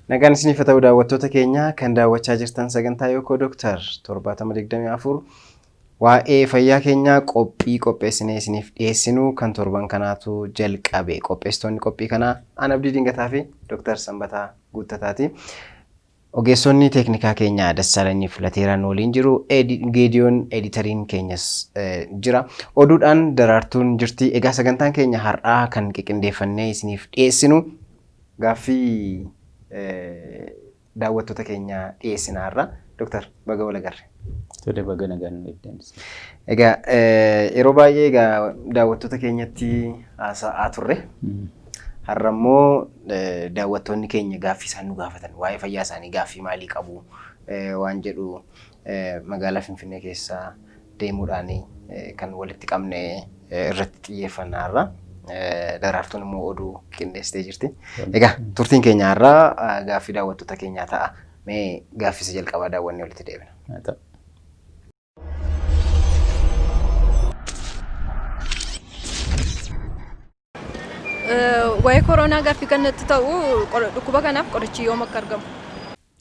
Nagaan isiniif ta'u daawwattoota keenya kan daawwachaa jirtan sagantaa Yookoo Dooktar 724 waa'ee fayyaa keenyaa qopheessinee isiniif dhiyeessinu kan torban kanaatu jalqabe. Qopheessitoonni qophii kanaa Aan Abdii Dingataa fi Dooktar Sanbataa Guuttataati. Ogeessonni teeknikaa keenya Dassaalanyii Filateeraan waliin jiru. Geediyoon editariin keenyas jira. Oduudhaan Daraartuun jirti. Egaa sagantaan keenya har'aa kan qindeeffannee isiniif dhiyeessinu gaaffii daawwattoota keenya dhiyeessinaarra. Dooktar baga wal agarre. Tole baga nagaan eegdannis. Egaa yeroo baay'ee egaa daawwattoota keenyatti haasa'aa turre. Har'a immoo daawwattoonni keenya gaaffii isaan nu gaafatan waa'ee fayyaa isaanii gaaffii maalii qabu waan jedhu magaalaa Finfinnee keessaa deemuudhaan kan walitti qabne irratti xiyyeeffannaarra. Daraartuun immoo oduu qindeessitee jirti. Egaa turtiin keenya har'aa gaaffii daawwattoota keenyaa ta'a. Mee gaaffii isa jalqabaa daawwannee walitti deebina. Waa'ee koronaa gaaffii kanatti ta'u dhukkuba kanaaf qorichi yoom akka argamu?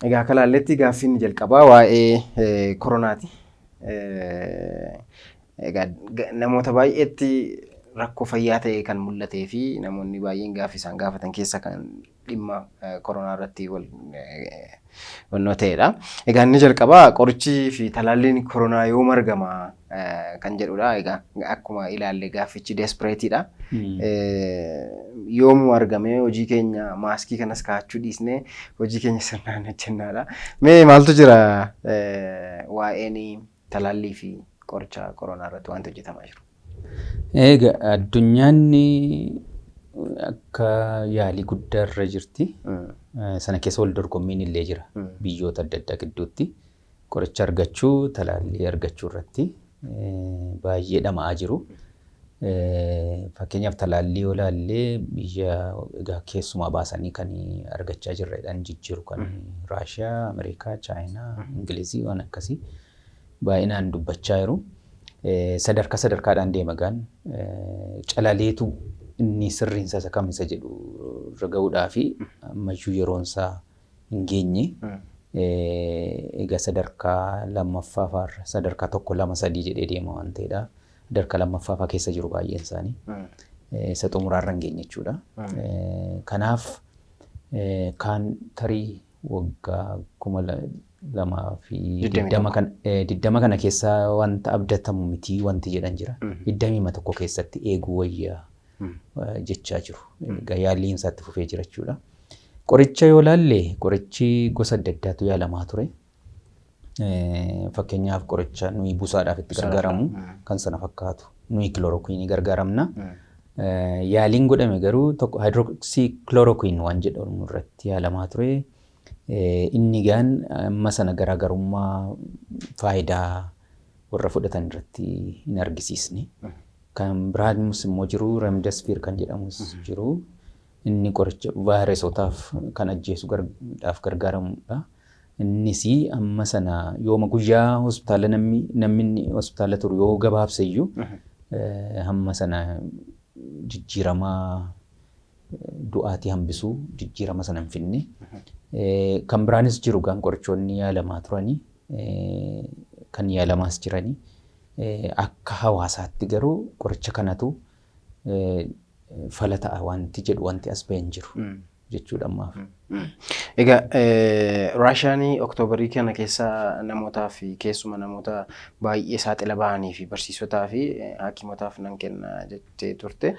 Egaa akka ilaalletti gaaffiin jalqabaa waa'ee koronaati. Egaa namoota baay'eetti rakkoo fayyaa ta'e kan mul'atee fi namoonni baay'een gaaffii isaan gaafatan keessa kan dhimma koronaa irratti wannoo ta'edha. Egaa inni jalqabaa qorichii fi talaalliin koronaa yoom argama kan jedhudha. Egaa akkuma ilaalle gaaffichi despereetiidha. Yoom argame hojii keenya maaskii kanas kaa'achuu dhiisnee hojii keenya sirnaan hojjennaadha. Mee maaltu jira waa'een talaallii fi qoricha koronaa irratti wanti hojjetamaa jiru? Egaa addunyaan akka yaalii guddaa irra jirti. Sana keessa wal dorgommiin illee jira. Biyyoota adda addaa gidduutti qoricha argachuu, talaallii argachuu irratti baay'ee dhama'aa jiru. Fakkeenyaaf talaallii yoo ilaalle biyya keessumaa baasanii kan argachaa jirredhaan jijjiiru kan Raashiyaa, Ameerikaa, Chaayinaa, Ingilizii waan akkasii baay'inaan dubbachaa jiru. Sadarkaa sadarkaadhaan deema gaan calaleetu inni sirriinsa isa kam isa jedhu irra ga'uudhaa fi ammayyuu yeroon isaa hin geenye. Egaa sadarkaa lammaffaa fa'aarra sadarkaa 1, 2, 3 jedhee deema waan ta'edha. Sadarkaa lammaffaa fa'aa keessa jiru baay'een isaanii. Isa xumuraarra hin geenye jechuudha. Kanaaf kaan tarii waggaa 2020 kana keessa wanta abdatamu miti wanti jedhan jira. 21 keessatti eeguu wayyaa jechaa jiru. Yaalliin isaatti fufee jira jechuudha. Qoricha yoo ilaalle qorichi gosa adda addaatu yaalamaa ture. Fakkeenyaaf qoricha nuyi busaadhaaf itti gargaaramu kan sana fakkaatu nuyi kilorookwiinii gargaaramna. Yaaliin godhame garuu tokko hydroxychloroquine waan jedhamu irratti yaalamaa ture. Inni gaan amma sana garaagarummaa faayidaa warra fudhatan irratti hin argisiisne. Kan biraanis immoo jiru remdesivir kan jedhamus jiru. Inni qoricha vaayireesotaaf kan ajjeesu gargaaramudha. Innis amma sana yooma guyyaa hospitaala namni hospitaala turu yoo gabaabse iyyuu hamma sana jijjiiramaa du'aatii hambisuu jijjiirama sana hin finne. Kan biraanis jiru gaan qorichoonni yaalamaa turanii kan yaalamaas jiranii akka hawaasaatti garuu qoricha kanatu fala ta'a wanti jedhu wanti as ba'een jiru jechuudha ammaaf. Egaa Raashiyaan Oktoobarii kana keessa namootaa fi keessuma namoota baay'ee saaxila bahanii fi barsiisotaa fi hakiimotaaf nan kenna jettee turte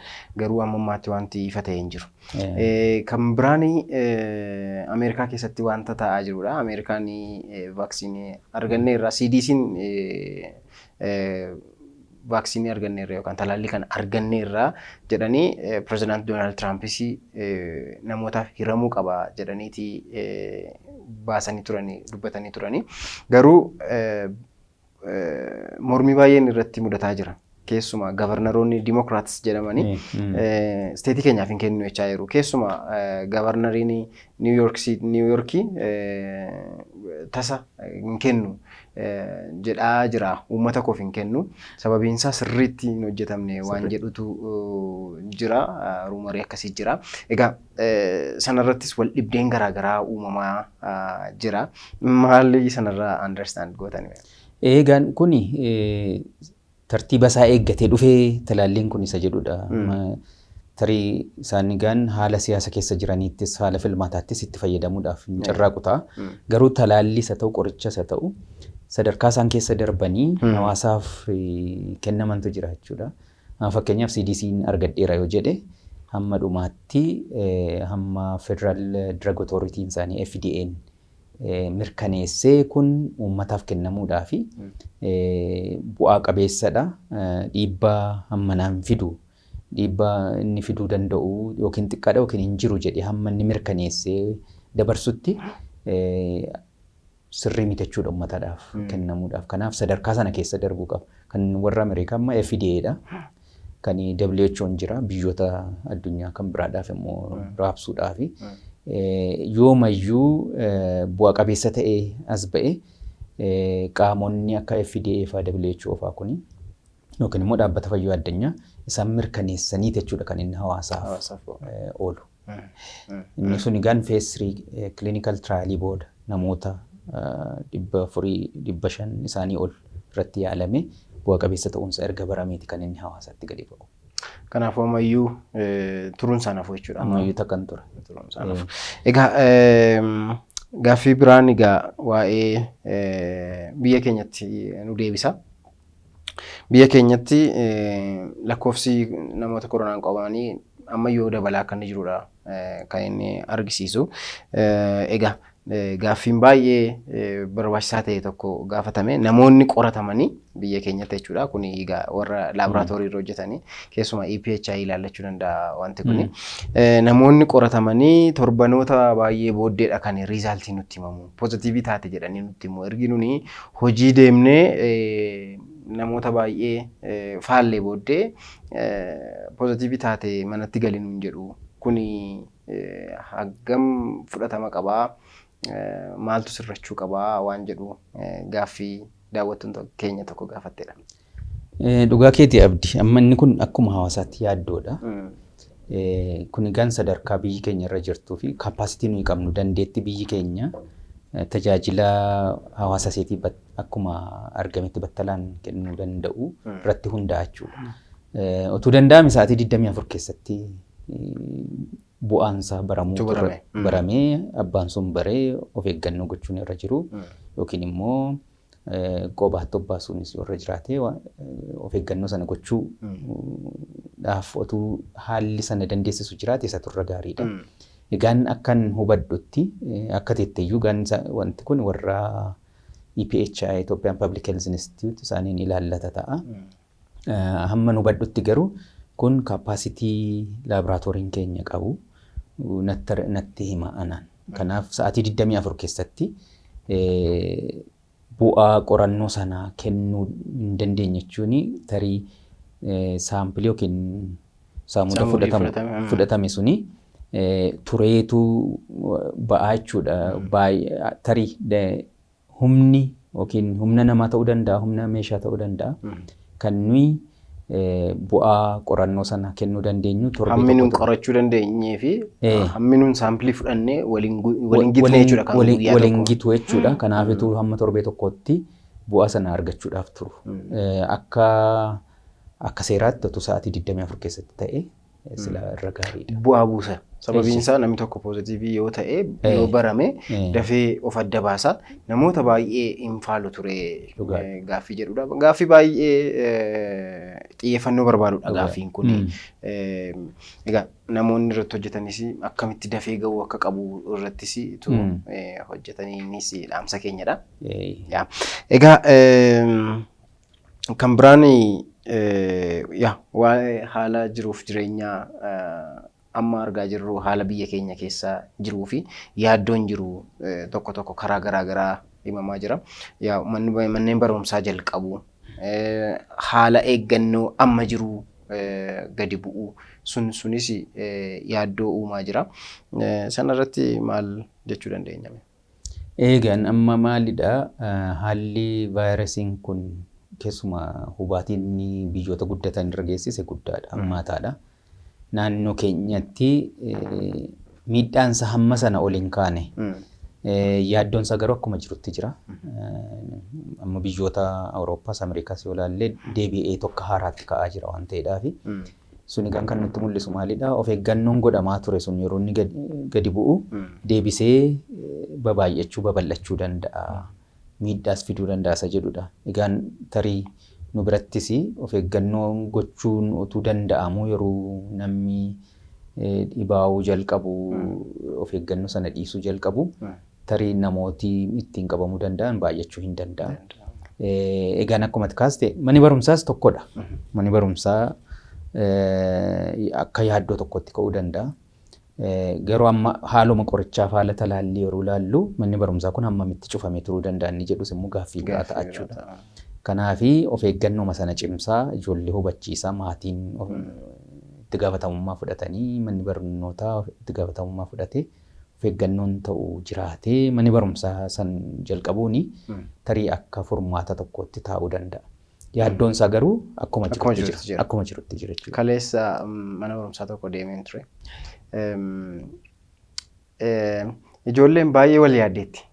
garuu ammammaatti wanti ifa ta'ee hin jiru. Kan biraan Ameerikaa keessatti wanta ta'aa jirudha. Ameerikaan vaaksiinii arganneerra CDC'n vaaksiinii arganneerra yookaan talaallii kan arganneerra jedhanii pirezidaant Doonaald Tiraampis namootaaf hiramuu qaba jedhaniiti baasanii turanii dubbatanii turanii garuu mormii baay'een irratti mudataa jira. Keessumaa gavarnaroonni Dimookiraatis jedhamanii steetii keenyaaf hin kennu jechaa jiru. Keessumaa gavarnariin Niiwuyoorkii tasa hin kennu jedhaa jira. Uummata koof hin kennu. Sababiin isaa sirriitti hin hojjetamne waan jedhutu jira. Ruumarii akkasii jira. Egaa sanarrattis wal dhibdeen garaagaraa uumamaa jira. Maali sanarraa understand gootani? Eegaan kuni tartiiba isaa eeggatee dhufee talaalliin kun isa jedhudha. Tarii isaan egaan haala siyaasa keessa jiraniittis haala filmaataattis itti fayyadamuudhaaf hin carraaqu ta'a. Garuu talaallis haa ta'u qorichas haa ta'u sadarkaa isaan keessa darbanii hawaasaaf kennamantu jira jechuudha. Fakkeenyaaf CDC'n argadheera yoo jedhe hamma dhumaatti hamma Federal Drug Authority isaanii FDA'n mirkaneessee kun uummataaf kennamuudhaafi bu'aa qabeessadha. Dhiibbaa hammanaan fidu. Dhiibbaa inni fiduu danda'u yookiin xiqqaadha yookiin hin jiru jedhee hamma inni mirkaneessee dabarsutti sirrii miti jechuudha uummataadhaaf kennamuudhaaf. Kanaaf sadarkaa sana keessa darbuu qaba. Kan warra Ameerikaa amma FDA'dha. Kan WHO'n jira biyyoota addunyaa kan biraadhaaf immoo raabsuudhaafi. Yoomayyuu bu'a qabeessa ta'ee as ba'e qaamonni akka FDA faa WHO faa kuni yookiin immoo dhaabbata fayyaa addunyaa isaan mirkaneessanii jechuudha kan inni hawaasaaf oolu. Inni sun egaan phase 3 clinical trialii booda namoota 400-500 isaanii ol irratti yaalame bu'a qabeessa ta'uunsa erga barameeti kan inni hawaasaatti gadi ba'u. Kanaafuu ammayyuu turuun isaanaaf jechuudha. Ammayyuu takkan ture. Egaa gaaffii biraan egaa waa'ee biyya keenyatti nu deebisa. Biyya keenyatti lakkoofsi namoota koronaan qabamanii ammayyuu dabalaa kan jirudha kan inni argisiisu. Egaa gaaffiin baay'ee barbaachisaa ta'e tokko gaafatame namoonni qoratamanii biyya keenyatti jechuudha. Kun egaa warra laaboraatoorii irra hojjetanii keessumaa EPHI ilaallachuu danda'a wanti kun. Namoonni qoratamanii torbanoota baay'ee booddeedha kan riizaaltii nutti himamu. Poozitiivii taate jedhanii nutti himu. Ergi nuni hojii deemnee namoota baay'ee faallee booddee poozitiivii taate manatti galii nuun jedhu. Kuni hagam fudhatama qabaa. Maaltu sirrachuu qabaa waan jedhu gaaffii daawwattoota keenya tokko gaafatteedha. Dhugaa keetii abdi amma inni kun akkuma hawaasaatti yaaddoodha. Kun egaan sadarkaa biyyi keenya irra jirtuu fi kapaasitii nuyi qabnu dandeetti biyyi keenya tajaajila hawaasa seetii akkuma argametti battalaan kennuu danda'u irratti hundaa'a jechuudha. Otuu danda'ame sa'aatii 24 keessatti bu'aansa baramee abbaan sun baree of eeggannoo gochuun irra jiru yookiin immoo qobaatti obbaasuunis irra jiraate of eeggannoo sana gochuudhaaf otuu haalli sana dandeessisu jiraate isa turre gaariidha. Egaan akkan hubadhutti akka teetteeyyuu wanti kun warra EPHI Ethiopian Public Health Institute isaaniin ilaallata ta'a. Hamma hubadhutti garuu kun kapaasitii laaboraatooriin keenya qabu natti hima anaan. Kanaaf sa'aatii 24 keessatti bu'aa qorannoo sanaa kennuu hin dandeenye jechuun tarii saampilii yookiin saamuda fudhatame suni tureetu ba'aa jechuudha. Tarii humni yookiin humna namaa ta'uu danda'a, humna meeshaa ta'uu danda'a. Kan nuyi bu'aa qorannoo sana kennuu dandeenyu hammi nuun qorachuu dandeenyee fi hammi nuun saampilii fudhannee waliin gitne jechuudha kan waliin gitu jechuudha. Kanaafitu hamma torbee tokkotti bu'aa sana argachuudhaaf turu. Akka seeraatti otuu sa'aatii 24 keessatti ta'e sila irra gaariidha. Bu'aa buusa. Sababiin isaa namni tokko poozitiivii yoo ta'e yoo barame dafee of adda baasa. Namoota baay'ee hin faalu ture gaaffii jedhudha. Gaaffii baay'ee xiyyeeffannoo barbaadudha gaaffiin kun. Egaa namoonni irratti hojjetanis akkamitti dafee ga'uu akka qabu irrattis hojjetaniinis dhaamsa keenyadha. Egaa kan biraan waa'ee haala jiruuf jireenyaa amma argaa jirru haala biyya keenya keessa jiruu fi yaaddoon jiru tokko tokko karaa garaagaraa himamaa jira. Manneen barumsaa jalqabu haala eeggannoo amma jiru gadi bu'u sunis yaaddoo uumaa jira. Sana irratti maal jechuu dandeenya? Eegan amma maalidha haalli vaayirasiin kun keessumaa hubaatiin biyyoota guddatan irra geessise guddaadha hammaataadha. Naannoo keenyatti miidhaansa hamma sana ol hin kaane. Yaaddoonsa garuu akkuma jirutti jira. Amma biyyoota Awurooppaas Ameerikaas yoo ilaalle deebi'ee tokko haaraatti ka'aa jira waan ta'eedhaafi. Suni kan nutti mul'isu maalidha? Of eeggannoon godhamaa ture sun yeroo inni gadi bu'u deebisee babal'achuu babal'achuu danda'a. Miidhaas fiduu danda'a isa jedhudha. Egaan tarii nu birattis of eeggannoon gochuun utuu danda'amu yeroo namni dhibaa'uu jalqabu of eeggannoo sana dhiisuu jalqabu tarii namooti ittiin qabamuu danda'an baay'achuu hin danda'an. Egaan akkuma kaaste manni barumsaas tokkodha. Manni barumsaa akka yaaddoo tokkotti ka'uu danda'a. Garuu amma haaluma qorichaaf haala talaallii yeroo ilaallu manni barumsaa kun hammamitti cufamee turuu danda'a inni jedhus immoo gaaffii biraa ta'a jechuudha. Kanaafi of eeggannooma sana cimsaa ijoollee hubachiisaa maatiin itti gaafatamummaa fudhatanii manni barnootaa itti gaafatamummaa fudhatee of eeggannoon ta'u jiraatee manni barumsaa san jalqabuuni tarii akka furmaata tokkotti taa'uu danda'a. Yaaddoon isaa garuu akkuma jirutti jira jechuudha. Kaleessa mana barumsaa tokko deemeen ture. Ijoolleen baay'ee wal yaaddeetti.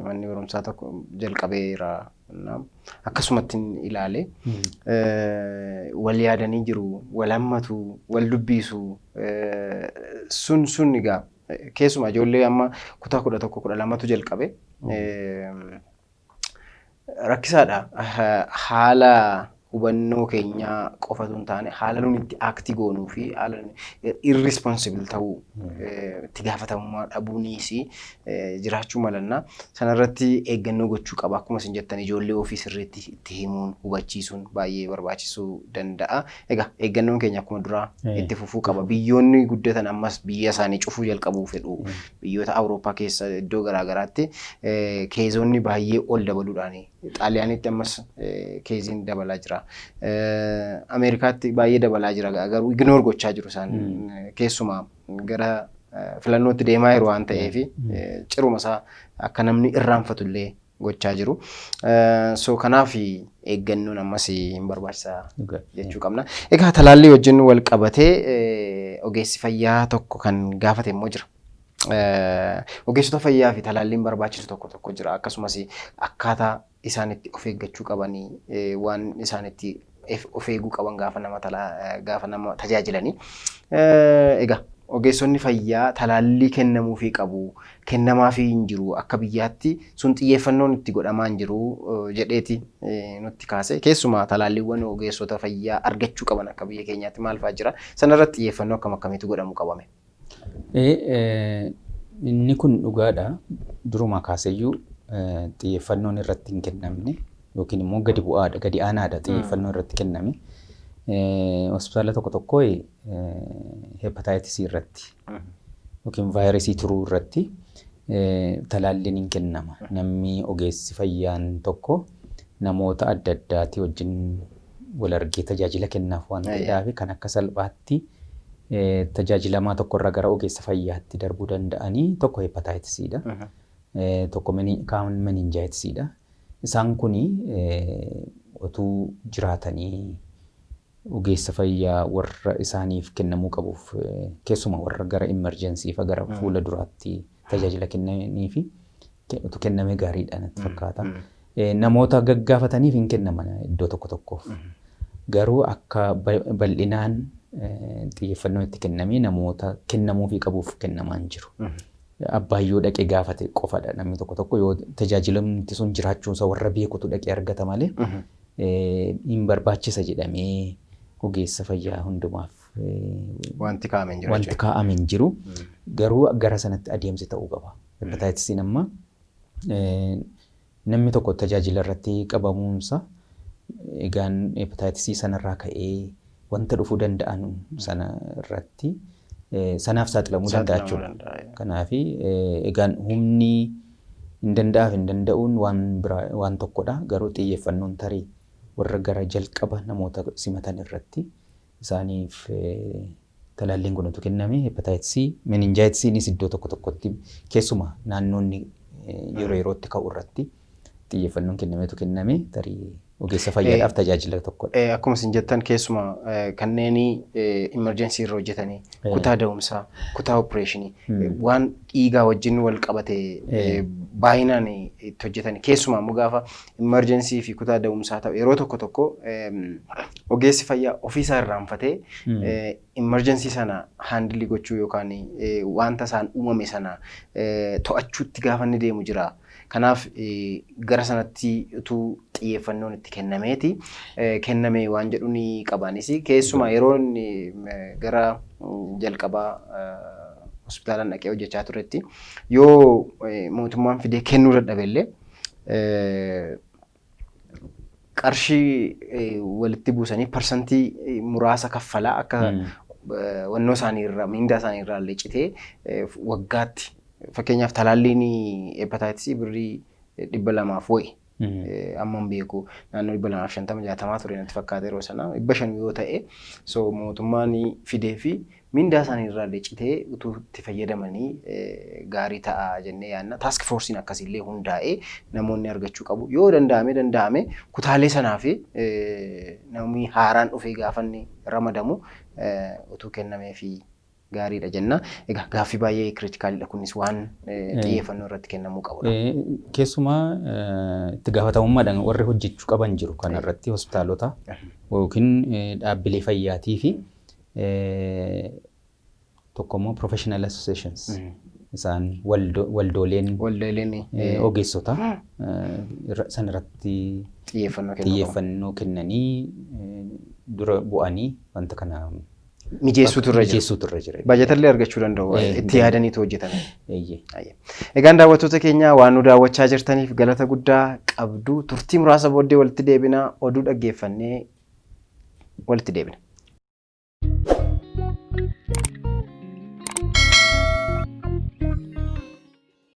Manni barumsaa tokko jalqabeera akkasumatti ilaalee wal yaadanii jiru, wal hammatu, wal dubbisu. Sun egaa keessumaa ijoollee amma kutaa 11 12tu jalqabe. Rakkisaadha. Haala hubannoo keenyaa qofatu hin taane haala nuti itti aaktii goonuu fi haala irresponsible ta'uu itti gaafatamummaa dhabuunis jiraachuu malanna. Sanarratti eeggannoo gochuu qaba. Akkuma isin jettan ijoollee ofii sirriitti itti himuun hubachiisuun baay'ee barbaachisuu danda'a. Egaa eeggannoon keenya akkuma duraa itti fufuu qaba. Biyyoonni guddatan ammas biyya isaanii cufuu jalqabuu fedhu. Biyyoota Awurooppaa keessa iddoo garaagaraatti keezonni baay'ee ol dabaluudhaan Xaaliyaanitti ammas keeziin dabalaa jira. Ameerikaatti baay'ee dabalaa jira garuu ignoor gochaa jiru isaan keessumaa gara filannootti deemaa jiru waan ta'eef ciruma isaa akka namni irraanfatu illee gochaa jiru. So kanaaf eeggannoon ammas hin barbaachisaa jechuu qabna. Egaa talaallii wajjin wal qabatee ogeessi fayyaa tokko kan gaafate immoo jira. Ogeessota fayyaa fi talaalliin barbaachisu tokko jira. Akkasumas akkaataa isaan itti of eeggachuu qabanii waan isaan itti of eeguu qaban gaafa nama tajaajilanii. Egaa ogeessonni fayyaa talaallii kennamuufii qabu, kennamaafii hin jiru akka biyyaatti sun xiyyeeffannoon itti godhamaa hin jiru jedheeti nutti kaase. Keessumaa talaalliiwwan ogeessota fayyaa argachuu qaban akka biyya keenyaatti maal fa'aa jira? Sanarratti xiyyeeffannoo akkamiitu godhamuu qabame? Inni kun dhugaadha. Duruma kaaseyyuu xiyyeeffannoon irratti hin kennamne yookiin immoo gadi bu'aadha, gadi aanaadha xiyyeeffannoon irratti kenname. Hospitaala tokko hepatitis irratti yookiin vaayirasii turuu irratti talaalliin hin kennama. Namni ogeessi fayyaan tokko namoota adda addaati wajjin wal argee tajaajila kennaaf waan ta'eedhaaf kan akka salphaatti tajaajilamaa tokkorraa gara ogeessa fayyaatti darbuu danda'anii tokko hepatitisidha. Tokko meninjaayitisidha. Isaan kuni otuu jiraatanii ogeessa fayyaa warra isaaniif kennamuu qabuuf keessuma warra gara emergency fa gara fuula duraatti tajaajila kennaniifi otuu kenname gaariidha natti fakkaata. Namoota gaggaafataniif hin kennaman iddoo tokkoof. Garuu akka bal'inaan xiyyeeffannoo itti kennamee namoota kennamuufii qabuuf kennamaa hin jiru. Abbaayyoo dhaqee gaafate qofadha namni tokko yoo tajaajilamti sun jiraachuunsa warra beekutu dhaqee argata malee hin barbaachisa jedhamee ogeessa fayyaa hundumaaf wanti kaa'amee hin jiru. Garuu gara sanatti adeemsi ta'uu qaba. Hepatitisiin amma namni tokko tajaajila irratti qabamuunsa egaan hepatitisii sanarraa ka'ee wanta dhufuu danda'an sana irratti sanaaf saaxilamuu danda'a jechuudha. Kanaaf egaan humni hin danda'aaf hin danda'uun waan tokkodha. Garuu xiyyeeffannoon tarii warra gara jalqaba namoota simatan irratti isaaniif talaalliin kun utuu kenname hepatitisii meninjaayitisiinis iddoo tokkotti keessuma naannoonni yeroo yerootti ka'u irratti xiyyeeffannoon kenname tarii ogeessa fayyaadhaaf tajaajila tokkodha. Akkuma isin jettan keessuma kanneen emergency irra hojjetanii kutaa da'umsaa, kutaa opereeshinii waan dhiigaa wajjin wal qabate baay'inaan itti hojjetanii keessumaa immoo gaafa emergency fi kutaa da'umsaa ta'u yeroo tokko ogeessi fayyaa ofiisaa irraanfatee emergency sana handilii gochuu yookaan wanta isaan uumame sana to'achuutti gaafa inni deemu jira. Kanaaf gara sanatti utuu xiyyeeffannoon itti kennamee waan jedhu ni qabanis keessumaa yeroo gara jalqabaa hospitaalaan dhaqee hojjechaa turetti yoo mootummaan fidee kennuu dadhabellee qarshii walitti buusanii parsantii muraasa kaffalaa akka wannoo isaanii irraa mindaa isaanii irraa leecitee waggaatti fakkeenyaaf talaalliin hepatitis birrii 200 wayi amma beeku naannoo 250-60 ture natti fakkaate yeroo sana 500 yoo ta'e so mootummaan fidee fi mindaa isaanii irraa leecitee utuu itti fayyadamanii gaarii ta'a jennee yaadna. Task forcein akkasiillee hundaa'ee namoonni argachuu qabu. Yoo danda'ame kutaalee sanaa fi namni haaraan dhufee gaafanni ramadamu utuu kennamee fi gaariidha jenna. Egaa gaaffii baay'ee kritikaalidha kunis waan xiyyeeffannoo irratti kennamuu qabudha. Keessumaa itti gaafatamummaadhaan warri hojjechuu qaban jiru kana irratti hospitaalota yookiin dhaabbilee fayyaatii fi tokkommoo professional associations isaan waldooleen ogeessota san irratti xiyyeeffannoo kennanii dura bu'anii wanta kana mijeessuutu irra jira. Baajatallee argachuu danda'u itti yaadaniitu hojjetan. Egaan daawwattoota keenya waan nu daawwachaa jirtaniif galata guddaa qabdu. Turtii muraasa booddee walitti deebina oduu dhaggeeffannee walitti deebina.